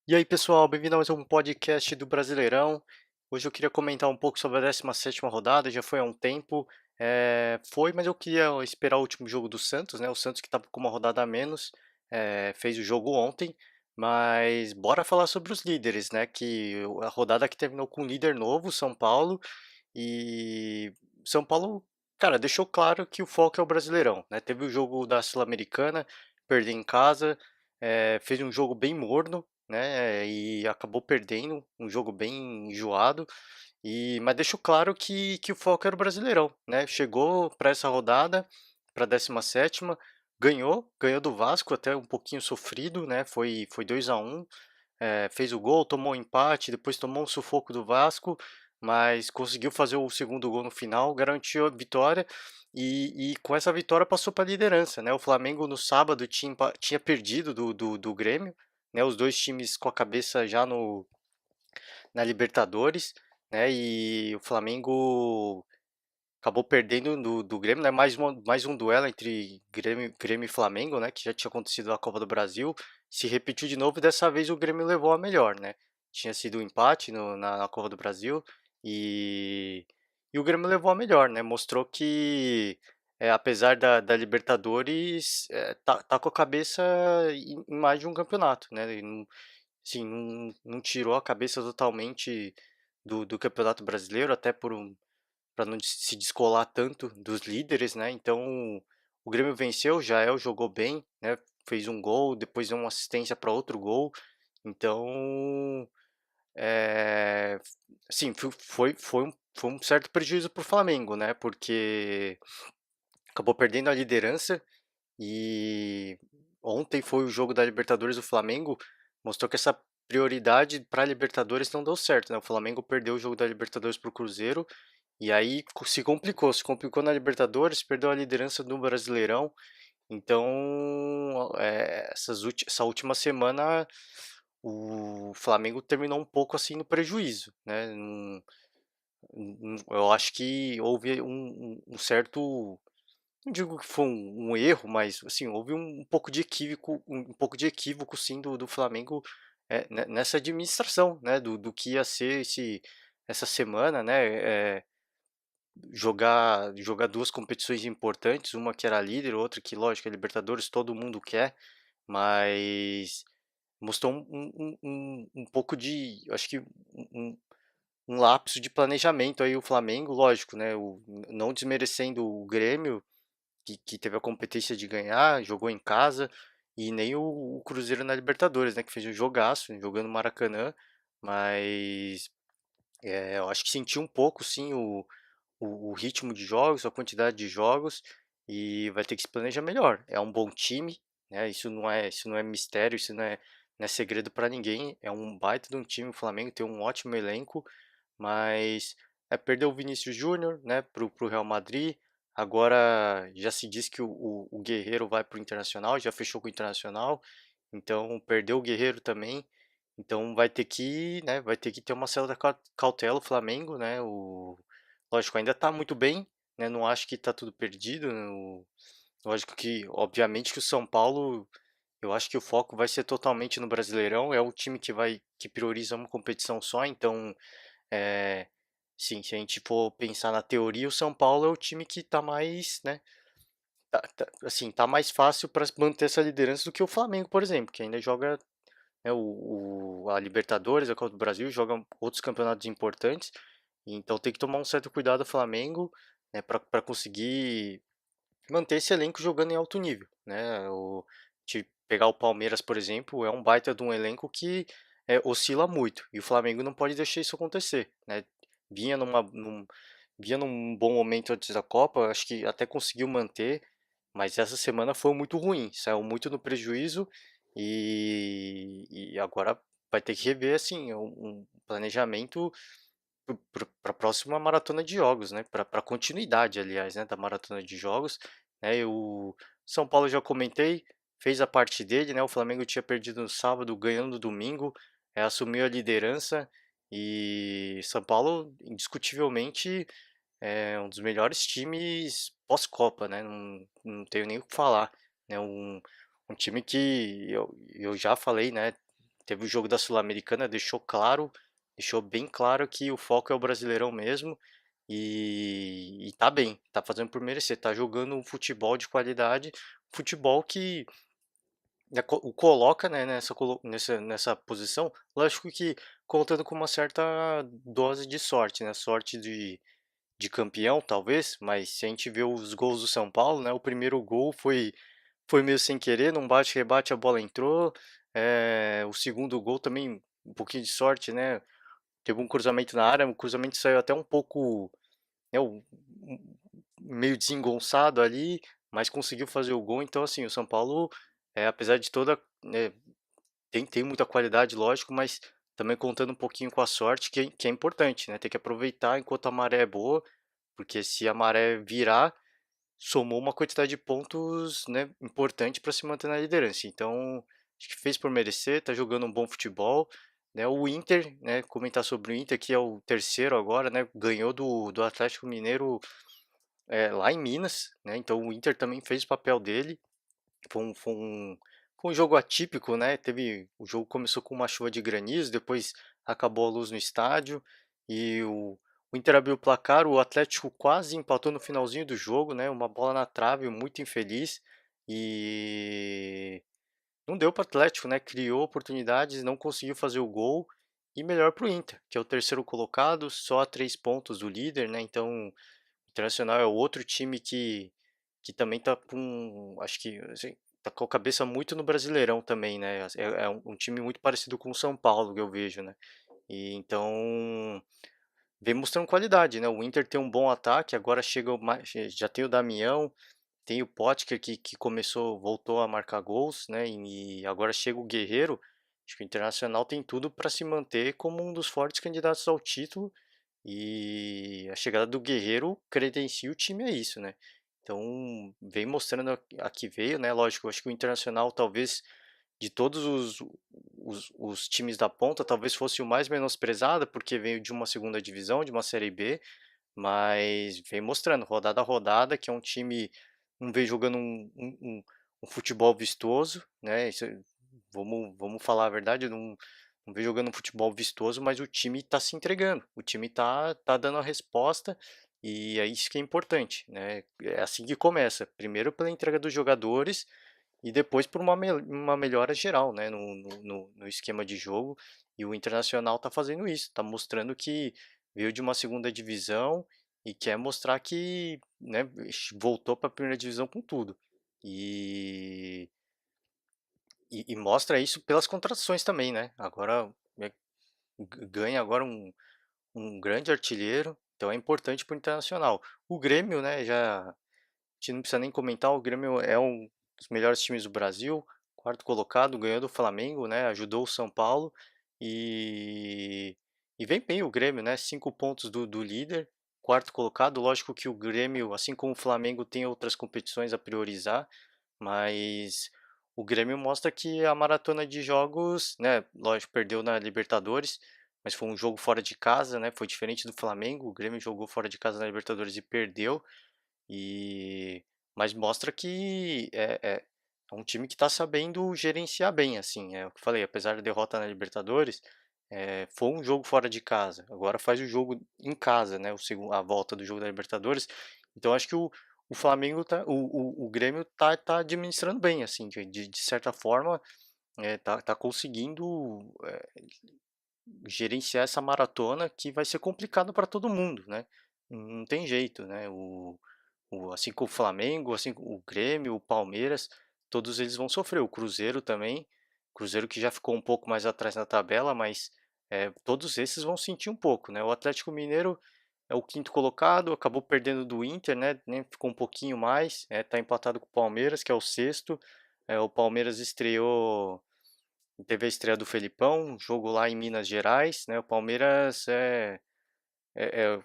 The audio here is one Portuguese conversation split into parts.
E aí, pessoal, bem-vindo a mais um podcast do Brasileirão. Hoje eu queria comentar um pouco sobre a 17ª rodada, já foi há um tempo, mas eu queria esperar o último jogo do Santos, né? O Santos que estava com uma rodada a menos, fez o jogo ontem, mas bora falar sobre os líderes, né? A rodada que terminou com um líder novo, São Paulo, e São Paulo, cara, deixou claro que o foco é o Brasileirão, né? Teve o jogo da Sul-Americana, perdeu em casa, fez um jogo bem morno, né? E acabou perdendo, um jogo bem enjoado. Mas deixou claro que o foco era o Brasileirão, né? Chegou para essa rodada, para a 17ª, ganhou do Vasco, até um pouquinho sofrido, né? Foi 2-1, fez o gol, tomou um empate, depois tomou um sufoco do Vasco, mas conseguiu fazer o segundo gol no final, garantiu a vitória. E com essa vitória passou para a liderança, né? O Flamengo no sábado tinha perdido do Grêmio, né? Os dois times com a cabeça já no, na Libertadores, né? E o Flamengo acabou perdendo do Grêmio, né? Mais um duelo entre Grêmio e Flamengo, né? Que já tinha acontecido na Copa do Brasil, se repetiu de novo e dessa vez o Grêmio levou a melhor, né? Tinha sido um empate na Copa do Brasil e, e o Grêmio levou a melhor, né? Mostrou que apesar da Libertadores, tá com a cabeça em mais de um campeonato, né? E não, sim, não tirou a cabeça totalmente do Campeonato Brasileiro, até para não se descolar tanto dos líderes, né? Então o Grêmio venceu, Jael jogou bem, né? Fez um gol, depois deu uma assistência para outro gol. Então, é, sim, foi um certo prejuízo para o Flamengo, né? Porque acabou perdendo a liderança e ontem foi o jogo da Libertadores do Flamengo, mostrou que essa prioridade para a Libertadores não deu certo, né? O Flamengo perdeu o jogo da Libertadores para o Cruzeiro e aí se complicou na Libertadores, perdeu a liderança do Brasileirão. Então, essa última semana o Flamengo terminou um pouco assim no prejuízo, né? Eu acho que houve um certo, não digo que foi um erro, mas assim, houve um pouco de equívoco, um pouco de equívoco sim do Flamengo nessa administração, né? Do que ia ser essa semana, né? Jogar duas competições importantes, uma que era líder, outra que, lógico, é Libertadores, todo mundo quer, mas mostrou um pouco de, eu acho que um, um lapso de planejamento aí o Flamengo, lógico, né? Não desmerecendo o Grêmio, que teve a competência de ganhar, jogou em casa, e nem o Cruzeiro na Libertadores, né? Que fez um jogaço, jogando no Maracanã, mas eu acho que sentiu um pouco, sim, o ritmo de jogos, a quantidade de jogos e vai ter que se planejar melhor. É um bom time, né? Isso não é mistério, não é segredo para ninguém. É um baita de um time, o Flamengo tem um ótimo elenco, mas perdeu o Vinícius Júnior, né, pro Real Madrid. Agora já se diz que o Guerreiro vai pro Internacional, já fechou com o Internacional, então perdeu o Guerreiro também. Então vai ter que ter uma certa cautela o Flamengo, né? Lógico, ainda está muito bem, né? Não acho que está tudo perdido, né? Lógico que, obviamente, que o São Paulo, eu acho que o foco vai ser totalmente no Brasileirão. É um time que prioriza uma competição só. Então, é, sim, se a gente for pensar na teoria, o São Paulo é o time que está mais, né? Assim, tá mais fácil para manter essa liderança do que o Flamengo, por exemplo, que ainda joga, né, a Libertadores, a Copa do Brasil, joga outros campeonatos importantes. Então tem que tomar um certo cuidado o Flamengo, né, para conseguir manter esse elenco jogando em alto nível, né? De pegar o Palmeiras, por exemplo, é um baita de um elenco que oscila muito e o Flamengo não pode deixar isso acontecer, né? Vinha vinha num bom momento antes da Copa, acho que até conseguiu manter, mas essa semana foi muito ruim, saiu muito no prejuízo e agora vai ter que rever assim um planejamento para a próxima maratona de jogos, né? Para a continuidade, aliás, né, da maratona de jogos, né? O São Paulo já comentei, fez a parte dele, né? O Flamengo tinha perdido no sábado, ganhando no domingo, assumiu a liderança e São Paulo indiscutivelmente é um dos melhores times pós-Copa, né? Não tenho nem o que falar, né? Um time que eu já falei, né? teve o jogo da Sul-Americana, deixou bem claro que o foco é o Brasileirão mesmo, e tá bem, tá fazendo por merecer, tá jogando um futebol de qualidade, futebol que o coloca, né, nessa posição, lógico que contando com uma certa dose de sorte, né, sorte de campeão talvez, mas se a gente vê os gols do São Paulo, né, o primeiro gol foi meio sem querer, num bate-rebate a bola entrou, o segundo gol também um pouquinho de sorte, né, teve um cruzamento na área, o cruzamento saiu até um pouco, né, meio desengonçado ali, mas conseguiu fazer o gol, então assim, o São Paulo, apesar de toda, né, tem muita qualidade, lógico, mas também contando um pouquinho com a sorte, que é importante, né, tem que aproveitar enquanto a maré é boa, porque se a maré virar, somou uma quantidade de pontos, né, importante para se manter na liderança. Então, acho que fez por merecer, tá jogando um bom futebol, né? O Inter, né, comentar sobre o Inter, que é o terceiro agora, né, ganhou do Atlético Mineiro, lá em Minas, né? Então o Inter também fez o papel dele. Foi um jogo atípico, né? O jogo começou com uma chuva de granizo, depois acabou a luz no estádio e o Inter abriu o placar. O Atlético quase empatou no finalzinho do jogo, né? Uma bola na trave, muito infeliz e não deu para o Atlético, né? Criou oportunidades, não conseguiu fazer o gol e melhor para o Inter, que é o terceiro colocado, só a 3 pontos do líder, né? Então, o Internacional é outro time que também tá com, acho que, assim, tá com a cabeça muito no Brasileirão também, né? É um time muito parecido com o São Paulo que eu vejo, né? E então vem mostrando qualidade, né? O Inter tem um bom ataque, agora chega já tem o Damião, tem o Potker que começou, voltou a marcar gols, né? E agora chega o Guerreiro. Acho que o Internacional tem tudo para se manter como um dos fortes candidatos ao título. E a chegada do Guerreiro credencia o time a isso, né? Então, vem mostrando a que veio, né? Lógico, eu acho que o Internacional, talvez, de todos os times da ponta, talvez fosse o mais menosprezado, porque veio de uma segunda divisão, de uma Série B, mas vem mostrando, rodada a rodada, que é um time, não vem jogando um futebol vistoso, né? Vamos falar a verdade, não vem jogando um futebol vistoso, mas o time está se entregando, o time tá dando a resposta, e é isso que é importante, né? É assim que começa, primeiro pela entrega dos jogadores, e depois por uma melhora geral, né, no esquema de jogo, e o Internacional está fazendo isso, está mostrando que veio de uma segunda divisão e quer mostrar que, né, voltou para a primeira divisão com tudo. E, e mostra isso pelas contratações também, né? Agora ganha agora um grande artilheiro, então é importante para o Internacional. O Grêmio, né, a gente não precisa nem comentar, o Grêmio é um dos melhores times do Brasil, quarto colocado, ganhou do Flamengo, né? Ajudou o São Paulo e, e vem bem o Grêmio, né? 5 pontos do líder, quarto colocado. Lógico que o Grêmio, assim como o Flamengo, tem outras competições a priorizar, mas o Grêmio mostra que a maratona de jogos, né? Lógico, perdeu na Libertadores, mas foi um jogo fora de casa, né? Foi diferente do Flamengo. O Grêmio jogou fora de casa na Libertadores e perdeu. E mas mostra que é um time que está sabendo gerenciar bem, assim, é o que eu falei, apesar da derrota na Libertadores, foi um jogo fora de casa, agora faz o jogo em casa, né, a volta do jogo da Libertadores, então acho que o Flamengo o Grêmio tá administrando bem, assim, de certa forma, tá conseguindo gerenciar essa maratona que vai ser complicado para todo mundo, né, não tem jeito, né, assim como o Flamengo, assim como o Grêmio, o Palmeiras, todos eles vão sofrer. O Cruzeiro também, Cruzeiro que já ficou um pouco mais atrás na tabela, mas todos esses vão sentir um pouco, né? O Atlético Mineiro é o quinto colocado, acabou perdendo do Inter, né? Ficou um pouquinho mais, tá empatado com o Palmeiras, que é o sexto. O Palmeiras teve a estreia do Felipão, jogo lá em Minas Gerais, né? O Palmeiras é, é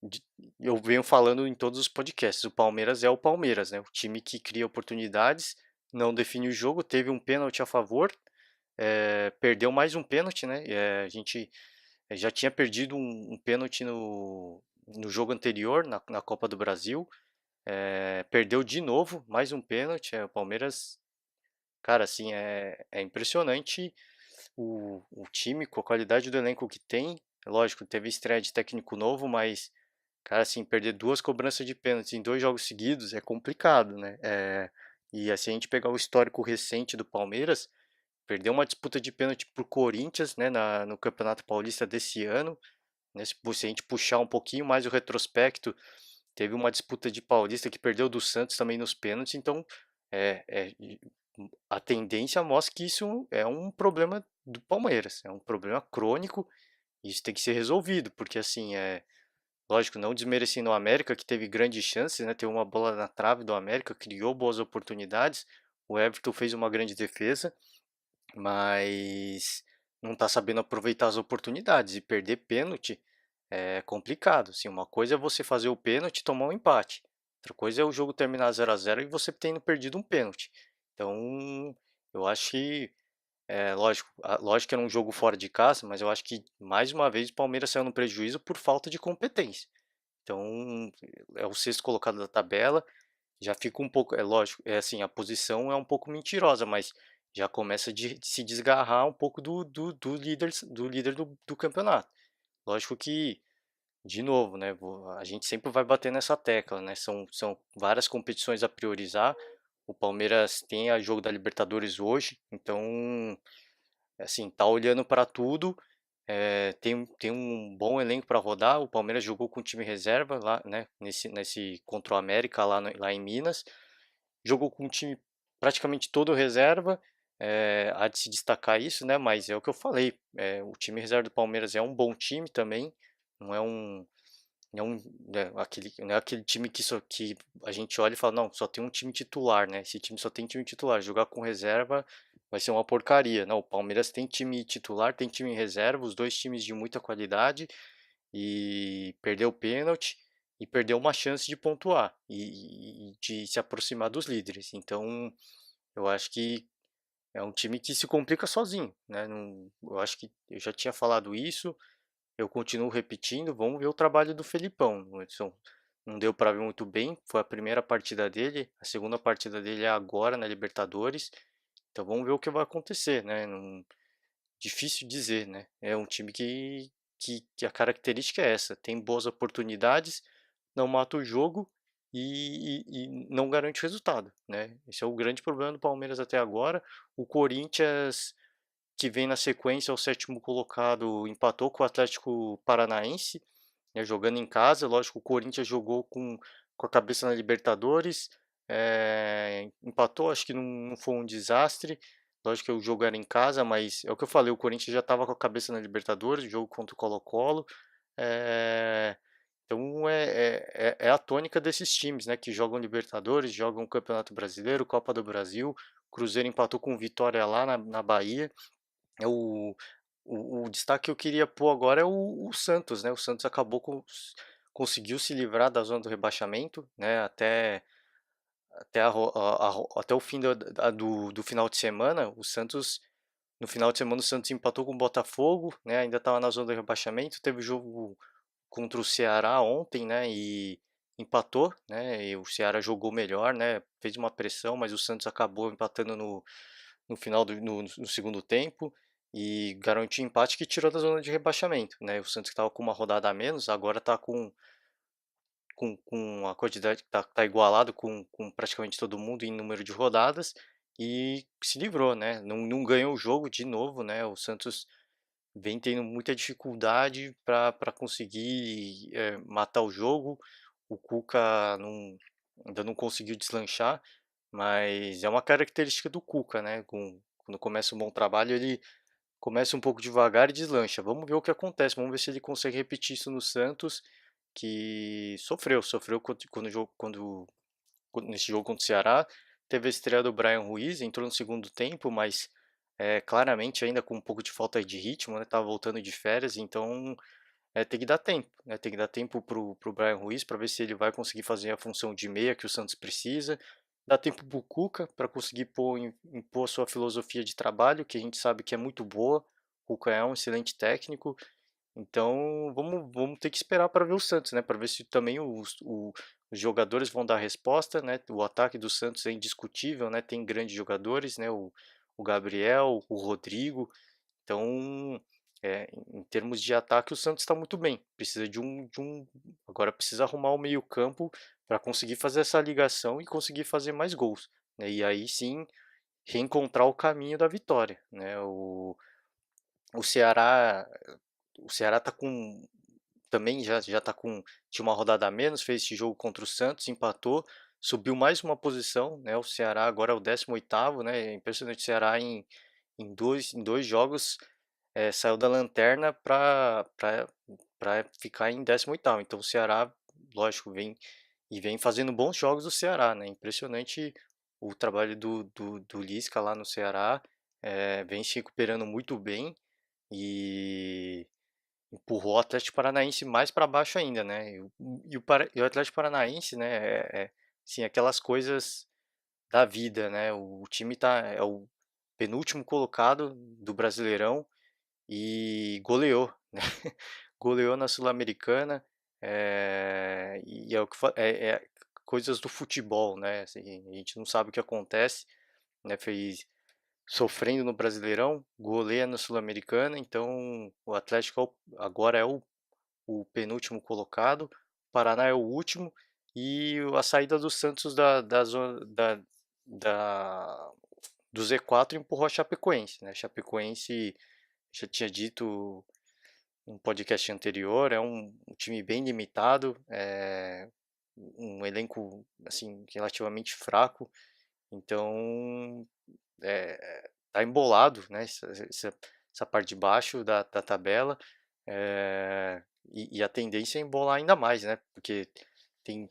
de- eu venho falando em todos os podcasts, o Palmeiras é o Palmeiras, né? O time que cria oportunidades, não define o jogo, teve um pênalti a favor, perdeu mais um pênalti, né? A gente já tinha perdido um pênalti no jogo anterior, na Copa do Brasil, perdeu de novo, mais um pênalti. O Palmeiras, cara, assim, é impressionante o time, com a qualidade do elenco que tem, lógico, teve estreia de técnico novo, mas, cara, assim, perder 2 cobranças de pênalti em 2 jogos seguidos é complicado, né. E assim, a gente pegar o histórico recente do Palmeiras, perdeu uma disputa de pênalti para o Corinthians, né, no Campeonato Paulista desse ano, né, se a gente puxar um pouquinho mais o retrospecto, teve uma disputa de Paulista que perdeu do Santos também nos pênaltis, então, e a tendência mostra que isso é um problema do Palmeiras, é um problema crônico, e isso tem que ser resolvido, porque assim, lógico, não desmerecendo o América, que teve grandes chances, né, teve uma bola na trave do América, criou boas oportunidades, o Everton fez uma grande defesa, mas não está sabendo aproveitar as oportunidades, e perder pênalti é complicado, assim, uma coisa é você fazer o pênalti e tomar um empate, outra coisa é o jogo terminar 0 a 0 e você tendo perdido um pênalti. Então, eu acho que, lógico que era um jogo fora de casa, mas eu acho que mais uma vez o Palmeiras saiu no prejuízo por falta de competência. Então, é o sexto colocado da tabela, já fica um pouco, é lógico, é assim, a posição é um pouco mentirosa, mas já começa de se desgarrar um pouco do líder do campeonato. Lógico que, de novo, né, a gente sempre vai bater nessa tecla, né, são várias competições a priorizar. O Palmeiras tem a jogo da Libertadores hoje, então, assim, tá olhando para tudo. Tem um bom elenco para rodar. O Palmeiras jogou com o time reserva lá, né, nesse contra o América lá em Minas. Jogou com um time praticamente todo reserva. Há de se destacar isso, né? Mas é o que eu falei. O time reserva do Palmeiras é um bom time também. Não é um, não é um, não é aquele time que a gente olha e fala, não, só tem um time titular, né? Esse time só tem time titular. Jogar com reserva vai ser uma porcaria. Não, o Palmeiras tem time titular, tem time em reserva, os dois times de muita qualidade, e perdeu o pênalti e perdeu uma chance de pontuar e de se aproximar dos líderes. Então, eu acho que é um time que se complica sozinho, né? Eu acho que eu já tinha falado isso, eu continuo repetindo. Vamos ver o trabalho do Felipão. O Edson não deu para ver muito bem, foi a primeira partida dele, a segunda partida dele é agora na Libertadores. Então vamos ver o que vai acontecer, né? Difícil dizer, né? É um time que a característica é essa, tem boas oportunidades, não mata o jogo e não garante resultado, né? Esse é o grande problema do Palmeiras até agora. O Corinthians, que vem na sequência, é o sétimo colocado, empatou com o Atlético Paranaense, né, jogando em casa. Lógico, o Corinthians jogou com a cabeça na Libertadores, empatou, acho que não foi um desastre. Lógico que o jogo era em casa, mas é o que eu falei, o Corinthians já estava com a cabeça na Libertadores, jogo contra o Colo-Colo. eh, então é a tônica desses times, né, que jogam Libertadores, jogam Campeonato Brasileiro, Copa do Brasil. O Cruzeiro empatou com o Vitória lá na Bahia. É o destaque que eu queria pôr agora é o Santos, né? O Santos conseguiu se livrar da zona do rebaixamento, né? Até o fim do final de semana. No final de semana, o Santos empatou com o Botafogo, né? Ainda estava na zona do rebaixamento. Teve o jogo contra o Ceará ontem, né? E empatou, né? E o Ceará jogou melhor, né? Fez uma pressão, mas o Santos acabou empatando no final no segundo tempo e garantiu empate, que tirou da zona de rebaixamento, né? O Santos, que estava com uma rodada a menos, agora está com a quantidade, tá igualado com praticamente todo mundo em número de rodadas, e se livrou, né? Não ganhou o jogo de novo, né? O Santos vem tendo muita dificuldade para conseguir matar o jogo. O Cuca ainda não conseguiu deslanchar, mas é uma característica do Cuca, né? Quando começa um bom trabalho, ele começa um pouco devagar e deslancha. Vamos ver o que acontece, vamos ver se ele consegue repetir isso no Santos, que sofreu nesse jogo contra o Ceará. Teve a estreia do Brian Ruiz, entrou no segundo tempo, mas claramente ainda com um pouco de falta de ritmo, né? Tava voltando de férias, então tem que dar tempo, né? Tem que dar tempo pro Brian Ruiz para ver se ele vai conseguir fazer a função de meia que o Santos precisa. Dá tempo pro Cuca para conseguir impor sua filosofia de trabalho, que a gente sabe que é muito boa. O Cuca é um excelente técnico. Então vamos ter que esperar para ver o Santos, né? Para ver se também os jogadores vão dar resposta, né? O ataque do Santos é indiscutível, né? Tem grandes jogadores, né? O Gabriel, o Rodrigo. Então, em termos de ataque, o Santos está muito bem. Precisa agora precisa arrumar o meio-campo para conseguir fazer essa ligação e conseguir fazer mais gols, né? E aí sim reencontrar o caminho da vitória, né? O Ceará, o Ceará tá com também já tá com tinha uma rodada a menos, fez esse jogo contra o Santos, empatou, subiu mais uma posição, né? O Ceará agora é o 18º, né? É impressionante, o Ceará em dois jogos saiu da lanterna para ficar em 18º. Então o Ceará, lógico, vem fazendo bons jogos do Ceará, né? Impressionante o trabalho do Lisca lá no Ceará, vem se recuperando muito bem e empurrou o Atlético Paranaense mais para baixo ainda, né? E o Atlético Paranaense, né? Assim, aquelas coisas da vida, né? O time é o penúltimo colocado do Brasileirão e goleou, né? Goleou na Sul-Americana, e é o que coisas do futebol, né? Assim, a gente não sabe o que acontece, né? Fez sofrendo no Brasileirão, goleia na Sul-Americana, então o Atlético agora é o penúltimo colocado, o Paraná é o último e a saída do Santos da, do Z4 empurrou a Chapecoense, né? Chapecoense já tinha dito um podcast anterior, é um time bem limitado, um elenco assim relativamente fraco, então tá embolado, né? Essa parte de baixo da tabela, e a tendência é embolar ainda mais, né? Porque tem,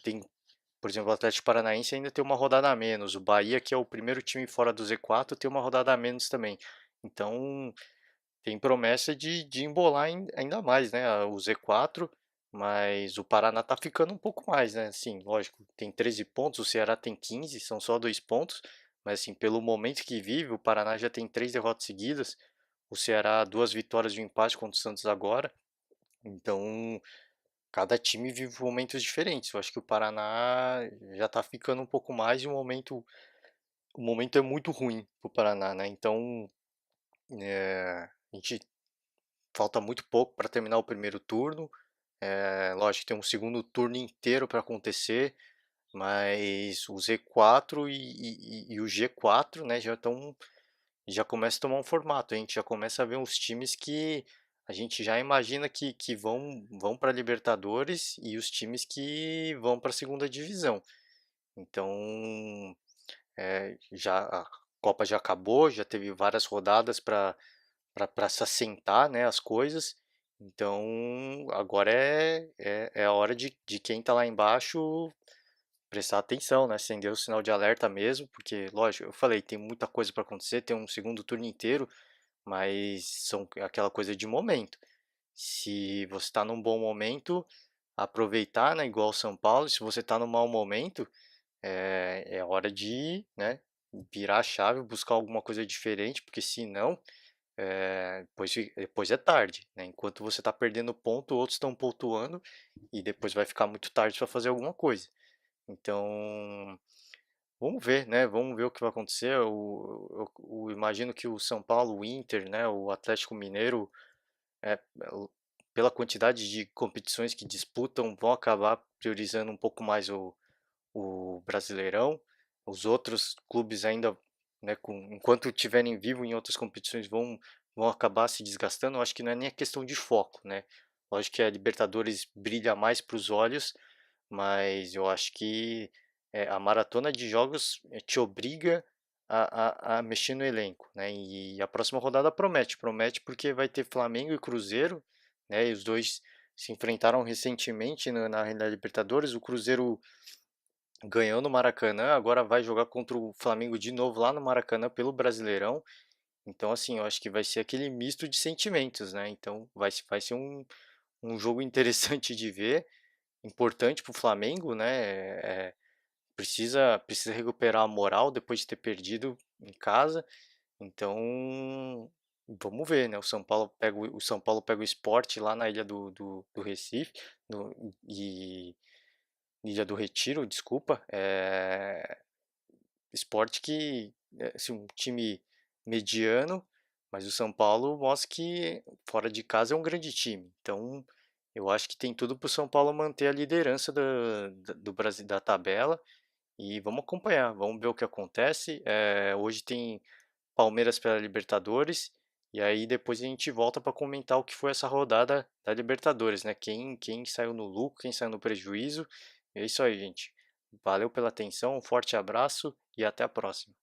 por exemplo, o Atlético Paranaense ainda tem uma rodada a menos, o Bahia, que é o primeiro time fora do Z4, tem uma rodada a menos também. Então, tem promessa de embolar ainda mais, né? O Z4, mas o Paraná tá ficando um pouco mais, né? Assim, lógico, tem 13 pontos, o Ceará tem 15, são só 2 pontos, mas assim, pelo momento que vive, o Paraná já tem 3 derrotas seguidas, o Ceará 2 vitórias e um empate contra o Santos agora, então cada time vive momentos diferentes. Eu acho que o Paraná já tá ficando um pouco mais e o momento é muito ruim pro Paraná, né? Então, a gente falta muito pouco para terminar o primeiro turno. Lógico, tem um segundo turno inteiro para acontecer, mas o Z4 e o G4, né, já começa a tomar um formato. A gente já começa a ver uns times que a gente já imagina que vão para Libertadores e os times que vão para a segunda divisão. Então, já a Copa já acabou, já teve várias rodadas para se assentar, né, as coisas. Então, agora é a hora de quem está lá embaixo prestar atenção, né, acender o sinal de alerta mesmo, porque, lógico, eu falei, tem muita coisa para acontecer, tem um segundo turno inteiro, mas são aquela coisa de momento. Se você está num bom momento, aproveitar, né, igual o São Paulo. Se você está num mau momento, é hora de, né, virar a chave, buscar alguma coisa diferente, porque senão depois é tarde, né? Enquanto você está perdendo ponto, outros estão pontuando e depois vai ficar muito tarde para fazer alguma coisa. Então, vamos ver, né? Vamos ver o que vai acontecer. Eu imagino que o São Paulo, o Inter, né? O Atlético Mineiro, é, pela quantidade de competições que disputam, vão acabar priorizando um pouco mais o Brasileirão. Os outros clubes ainda, né, enquanto estiverem vivos em outras competições, vão acabar se desgastando. Eu acho que não é nem a questão de foco, né? Lógico que a Libertadores brilha mais para os olhos, mas eu acho que a maratona de jogos te obriga a mexer no elenco, né? E a próxima rodada promete porque vai ter Flamengo e Cruzeiro, né? E os dois se enfrentaram recentemente na Libertadores. O Cruzeiro ganhou no Maracanã, agora vai jogar contra o Flamengo de novo lá no Maracanã pelo Brasileirão. Então, assim, eu acho que vai ser aquele misto de sentimentos, né? Então, vai ser um jogo interessante de ver, importante para o Flamengo, né? Precisa recuperar a moral depois de ter perdido em casa. Então, vamos ver, né? O São Paulo pega o Sport lá na ilha do Recife, e Ilha do Retiro, desculpa. Sport que é assim, um time mediano, Mas o São Paulo mostra que fora de casa é um grande time. Então, eu acho que tem tudo para o São Paulo manter a liderança do Brasil da tabela e vamos acompanhar, vamos ver o que acontece. Hoje tem Palmeiras pela Libertadores e aí depois a gente volta para comentar o que foi essa rodada da Libertadores, né? Quem saiu no lucro, quem saiu no prejuízo. É isso aí, gente. Valeu pela atenção, um forte abraço e até a próxima.